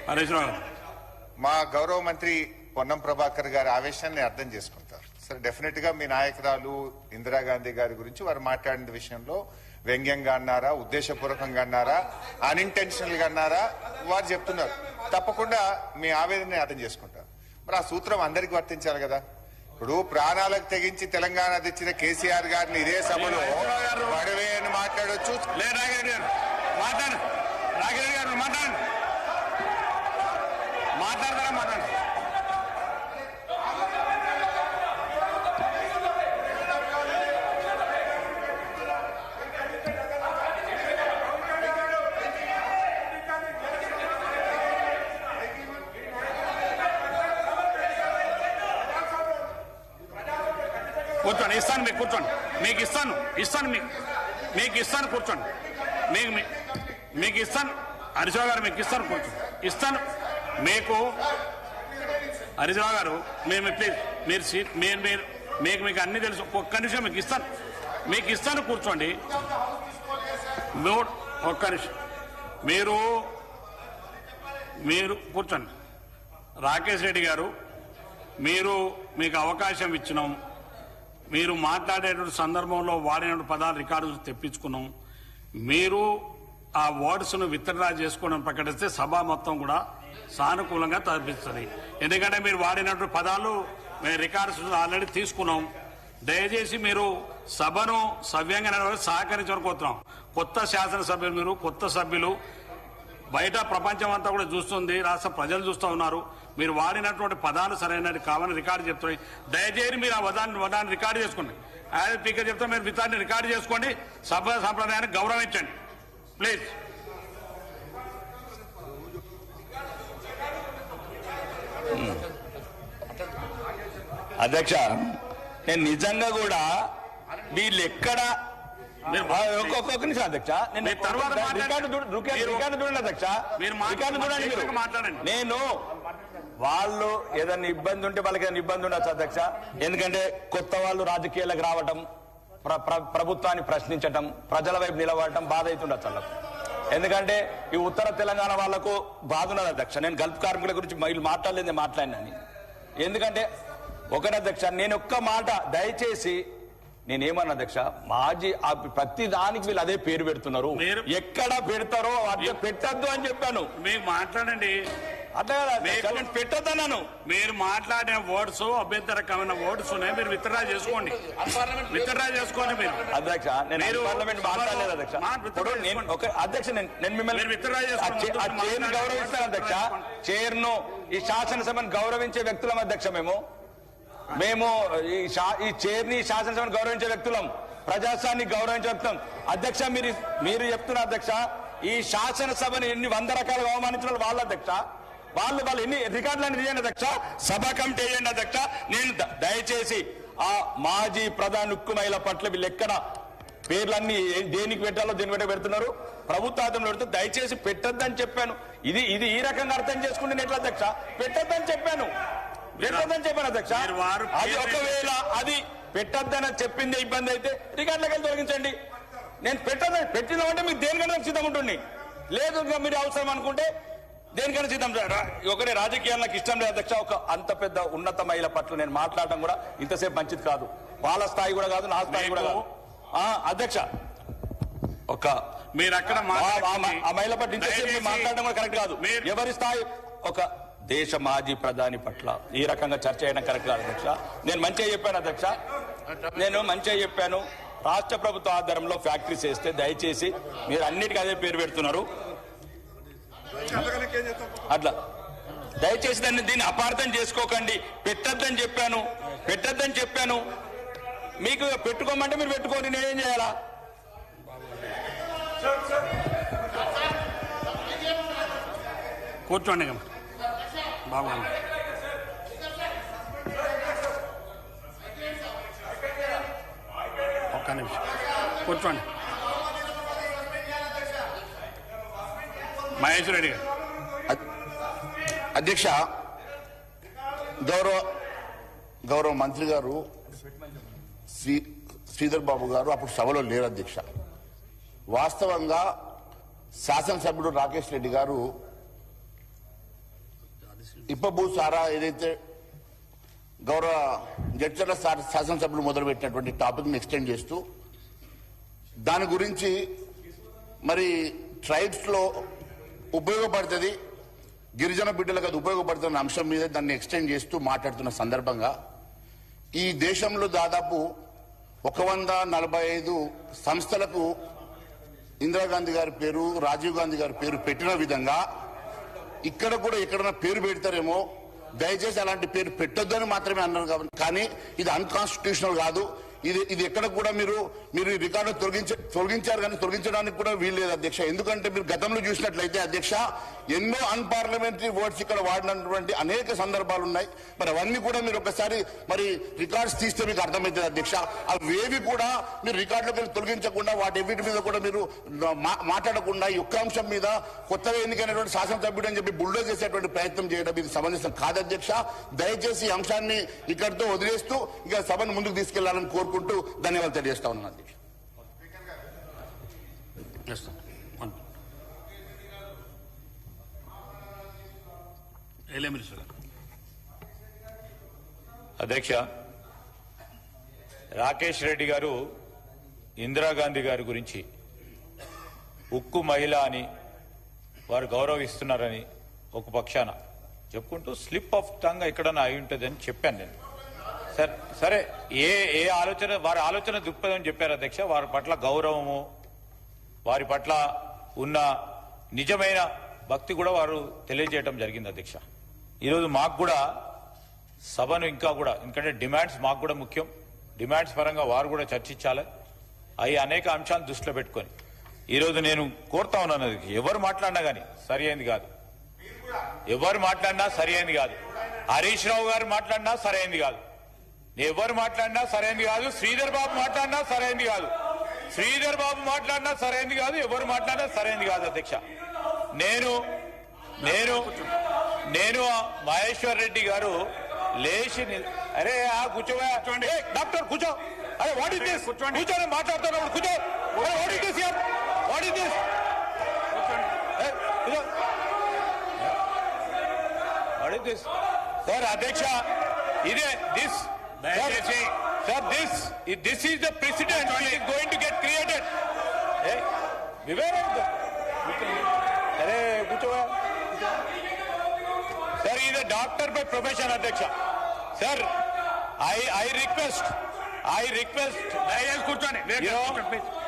హరీష్ రావు మా గౌరవ మంత్రి పొన్నం ప్రభాకర్ గారి ఆవేశాన్ని అర్థం చేసుకుంటారు. సరే, డెఫినెట్ గా మీ నాయకురాలు ఇందిరాగాంధీ గారి గురించి వారు మాట్లాడిన విషయంలో వ్యంగ్యంగా అన్నారా, ఉద్దేశపూర్వకంగా అన్నారా, అన్ఇంటెన్షనల్ గా అన్నారా, వారు చెప్తున్నారు. తప్పకుండా మీ ఆవేదనని అర్థం చేసుకుంటారు. మరి ఆ సూత్రం అందరికి వర్తించాలి కదా. ఇప్పుడు ప్రాణాలకు తెగించి తెలంగాణ తెచ్చిన కేసీఆర్ గారిని ఇదే సభలో పడవే అని మాట్లాడొచ్చు. కూర్చోండి, ఇస్తాను మీకు, కూర్చోండి, మీకు ఇస్తాను మీకు ఇస్తాను కూర్చోండి, మీకు ఇస్తాను హరీశ్రావు గారు, మీకు ఇస్తాను కూర్చోండి, ఇస్తాను మీకు హరీశ్రావు గారు. మేము ప్లీజ్ మీరు మీకు అన్ని తెలుసు. ఒక్క నిమిషం మీకు ఇస్తాను కూర్చోండి. ఒక్క నిమిషం మీరు కూర్చోండి. రాకేష్ రెడ్డి గారు, మీకు అవకాశం ఇచ్చినాం. మీరు మాట్లాడేటువంటి సందర్భంలో వాడిన పదాలు రికార్డు తెప్పించుకున్నాం. మీరు ఆ వర్డ్స్ను విత్డ్రా చేసుకోవడం ప్రకటిస్తే సభ మొత్తం కూడా సానుకూలంగా తప్పిస్తుంది. ఎందుకంటే మీరు వాడినటువంటి పదాలు మేము రికార్డ్స్ ఆల్రెడీ తీసుకున్నాం. దయచేసి మీరు సభను సవ్యంగా సహకరించడం కోరుతున్నాం. కొత్త శాసనసభ్యులు, మీరు కొత్త సభ్యులు, బయట ప్రపంచం అంతా కూడా చూస్తుంది, రాష్ట్ర ప్రజలు చూస్తూ ఉన్నారు. మీరు వాడినటువంటి పదాలు సరైనది కావాలని రికార్డు చెప్తున్నాయి. దయచేసి మీరు ఆ వదాన్ని రికార్డు చేసుకోండి. యాజ్ స్పీకర్ చెప్తే మీరు విధాన్ని రికార్డు చేసుకోండి. సభ సంప్రదాయాన్ని గౌరవించండి ప్లీజ్. అధ్యక్ష, నేను నిజంగా కూడా వీళ్ళు ఎక్కడ ఒక్కొక్క నిమిషం అధ్యక్ష, నేను రికార్డు చూడండి అధ్యక్ష, రికార్డు చూడండి మీరు. నేను వాళ్ళు ఏదైనా ఇబ్బంది ఉంటే వాళ్ళకి ఏదైనా ఇబ్బంది ఉండొచ్చు అధ్యక్ష. ఎందుకంటే కొత్త వాళ్ళు రాజకీయాలకు రావటం, ప్రభుత్వాన్ని ప్రశ్నించటం, ప్రజల వైపు నిలబడటం బాధ అవుతుండొచ్చు వాళ్ళకు. ఎందుకంటే ఈ ఉత్తర తెలంగాణ వాళ్లకు బాధ ఉన్నది అధ్యక్ష. నేను గల్ఫ్ కార్మికుల గురించి వీళ్ళు మాట్లాడలేదు, మాట్లాడినని. ఎందుకంటే ఒకటి అధ్యక్ష, నేను ఒక్క మాట దయచేసి నేనేమన్నా అధ్యక్ష, మాజీ ప్రతి దానికి వీళ్ళు అదే పేరు పెడుతున్నారు. ఎక్కడ పెడతారో అదే పెట్టద్దు అని చెప్పాను. మీరు మాట్లాడండి, అట్లా పెట్టొద్దన్నాను. మీరు మాట్లాడిన వర్డ్స్ అభ్యంతరకమైన వర్డ్స్ ఉన్నాయి, మీరు విత్డ్రా చేసుకోండి. మీరు అధ్యక్ష, నేను పార్లమెంట్ మాట్లాడలేదు అధ్యక్ష. అధ్యక్ష, నేను మిమ్మల్ని చైర్ను గౌరవిస్తాను అధ్యక్ష. చైర్ను, ఈ శాసనసభను గౌరవించే వ్యక్తులం అధ్యక్ష. మేము ఈ చైర్ని, శాసనసభను గౌరవించే వ్యక్తులం, ప్రజాస్వామ్యాన్ని గౌరవించే వ్యక్తులం. అధ్యక్ష, మీరు చెప్తున్న అధ్యక్ష, ఈ శాసనసభని ఎన్ని 100 రకాలుగా అవమానించిన వాళ్ళ అధ్యక్ష. వాళ్ళు ఎన్ని రికార్డులన్నీ తీయండి అధ్యక్ష, సభా కమిటీ వేయండి అధ్యక్ష. నేను దయచేసి ఆ మాజీ ప్రధాని ఉక్కుమైల పట్ల వీళ్ళు ఎక్కడ పేర్లన్నీ దేనికి పెట్టాలో దేని పెట్ట పెడుతున్నారు, ప్రభుత్వార్థంలో పెడుతూ దయచేసి పెట్టొద్దని చెప్పాను. ఇది ఈ రకంగా అర్థం చేసుకుంటే ఎట్లా అధ్యక్ష? పెట్టొద్దని చెప్పాను అధ్యక్ష. అది ఒకవేళ అది పెట్టొద్దని చెప్పిందే ఇబ్బంది అయితే రికార్డులకి తొలగించండి. నేను పెట్టినామంటే మీకు దేనికన్నా సిద్ధం ఉంటుంది. లేదు మీరు అవసరం అనుకుంటే దేనికైనా సిద్ధం. ఒకటే రాజకీయాలు నాకు ఇష్టం లేదు అధ్యక్ష. ఒక అంత పెద్ద ఉన్నత మహిళ పట్ల నేను మాట్లాడటం కూడా ఇంతసేపు మంచిది కాదు. వాళ్ళ స్థాయి కూడా కాదు, నా స్థాయి కూడా కాదు అధ్యక్ష. మీరు అక్కడ ఆ మహిళ పట్ల ఇంతసేపు మాట్లాడడం కూడా కరెక్ట్ కాదు. ఎవరి స్థాయి, ఒక దేశ మాజీ ప్రధాని పట్ల ఈ రకంగా చర్చ చేయడం కరెక్ట్ కాదు అధ్యక్ష. నేను మంచిగా చెప్పాను అధ్యక్ష, రాష్ట్ర ప్రభుత్వ ఆధారంలో ఫ్యాక్టరీస్ వేస్తే దయచేసి మీరు అన్నిటికీ అదే పేరు పెడుతున్నారు. అట్లా దయచేసి దీన్ని అపార్థం చేసుకోకండి. పెట్టొద్దని చెప్పాను. మీకు పెట్టుకోమంటే మీరు పెట్టుకోండి, నేనేం చేయాలా? కూర్చోండి బాగుంది. ఒక్క నిమిషం కూర్చోండి. మహేష్ రెడ్డి గారు. అధ్యక్ష, గౌరవ మంత్రి గారు శ్రీధర్ బాబు గారు అప్పుడు సభలో లేరు అధ్యక్ష. వాస్తవంగా శాసనసభ్యుడు రాకేష్ రెడ్డి గారు ఇప్పబూ సారా ఏదైతే గౌరవ జడ్చర్ల శాసనసభ్యులు మొదలుపెట్టినటువంటి టాపిక్ ని ఎక్స్టెండ్ చేస్తూ దాని గురించి మరి ట్రైబ్స్ లో ఉపయోగపడుతుంది, గిరిజన బిడ్డలకు అది ఉపయోగపడుతున్న అంశం మీద దాన్ని ఎక్స్టెండ్ చేస్తూ మాట్లాడుతున్న సందర్భంగా ఈ దేశంలో దాదాపు 145 సంస్థలకు ఇందిరాగాంధీ గారి పేరు, రాజీవ్ గాంధీ గారి పేరు పెట్టిన విధంగా ఇక్కడ కూడా ఎక్కడైనా పేరు పెడతారేమో, దయచేసి అలాంటి పేరు పెట్టొద్దని మాత్రమే అన్నారు. కాబట్టి కానీ ఇది అన్కాన్స్టిట్యూషనల్ కాదు. ఇది ఎక్కడ కూడా మీరు ఈ రికార్డు తొలగించారు, కానీ తొలగించడానికి కూడా వీల్లేదు అధ్యక్ష. ఎందుకంటే మీరు గతంలో చూసినట్లయితే అధ్యక్ష ఎన్నో అన్పార్లమెంటరీ వర్డ్స్ ఇక్కడ వాడినటువంటి అనేక సందర్భాలు ఉన్నాయి. మరి అవన్నీ కూడా మీరు ఒకసారి మరి రికార్డ్స్ తీస్తే మీకు అర్థమవుతుంది అధ్యక్ష. అవేవి కూడా మీరు రికార్డులోకి తొలగించకుండా వాటి వీటి మీద కూడా మీరు మాట్లాడకుండా ఈ ఒక్క అంశం మీద కొత్తగా ఎన్నికైనటువంటి శాసనసభ్యుడు అని చెప్పి బుల్డోజ్ చేసేటువంటి ప్రయత్నం చేయడం ఇది సమంజసం కాదు అధ్యక్ష. దయచేసి ఈ అంశాన్ని ఇక్కడితో వదిలేస్తూ ఇక సభను ముందుకు తీసుకెళ్లాలని కోరుకుంటూ ధన్యవాదాలు తెలియజేస్తా ఉన్నాను అధ్యక్ష. అధ్యక్ష, రాకేష్ రెడ్డి గారు ఇందిరాగాంధీ గారి గురించి ఉక్కు మహిళ అని వారు గౌరవిస్తున్నారని ఒక పక్షాన చెప్పుకుంటూ స్లిప్ ఆఫ్ టంగ్ ఎక్కడన్నా అయి ఉంటుందని చెప్పాను నేను. సరే ఏ ఆలోచన వారి ఆలోచన దృక్పథం చెప్పారు అధ్యక్ష. వారి పట్ల గౌరవము, వారి పట్ల ఉన్న నిజమైన భక్తి కూడా వారు తెలియజేయడం జరిగింది అధ్యక్ష. ఈరోజు మాకు కూడా సభను ఇంకా కూడా ఎందుకంటే డిమాండ్స్ మాకు కూడా ముఖ్యం, డిమాండ్స్ పరంగా వారు కూడా చర్చించాలి. అవి అనేక అంశాలను దృష్టిలో పెట్టుకొని ఈరోజు నేను కోరుతా ఉన్నాను, ఎవరు మాట్లాడినా కానీ సరి అయింది కాదు, ఎవరు మాట్లాడినా సరి అయింది కాదు. హరీష్ రావు గారు మాట్లాడినా సరైంది కాదు, ఎవరు మాట్లాడినా సరైంది కాదు, శ్రీధర్ బాబు మాట్లాడినా సరైంది కాదు, శ్రీధర్ బాబు మాట్లాడినా సరైంది కాదు, ఎవరు మాట్లాడినా సరైంది కాదు అధ్యక్ష. నేను మహేశ్వర్ రెడ్డి గారు లేచి అరే కూర్చోండి డాక్టర్ కూర్చో, అరే వాట్ ఇస్ దిస్, కూర్చొని మాట్లాడుతున్నప్పుడు కూర్చో, what is this here, what is this, what is this sir అధ్యక్ష. ఇదే this sir, this is the precedent which is going to get created. Hey, Vivek, अरे पूछो sir, he is a doctor by profession adhyaksha. Sir, I request. Please.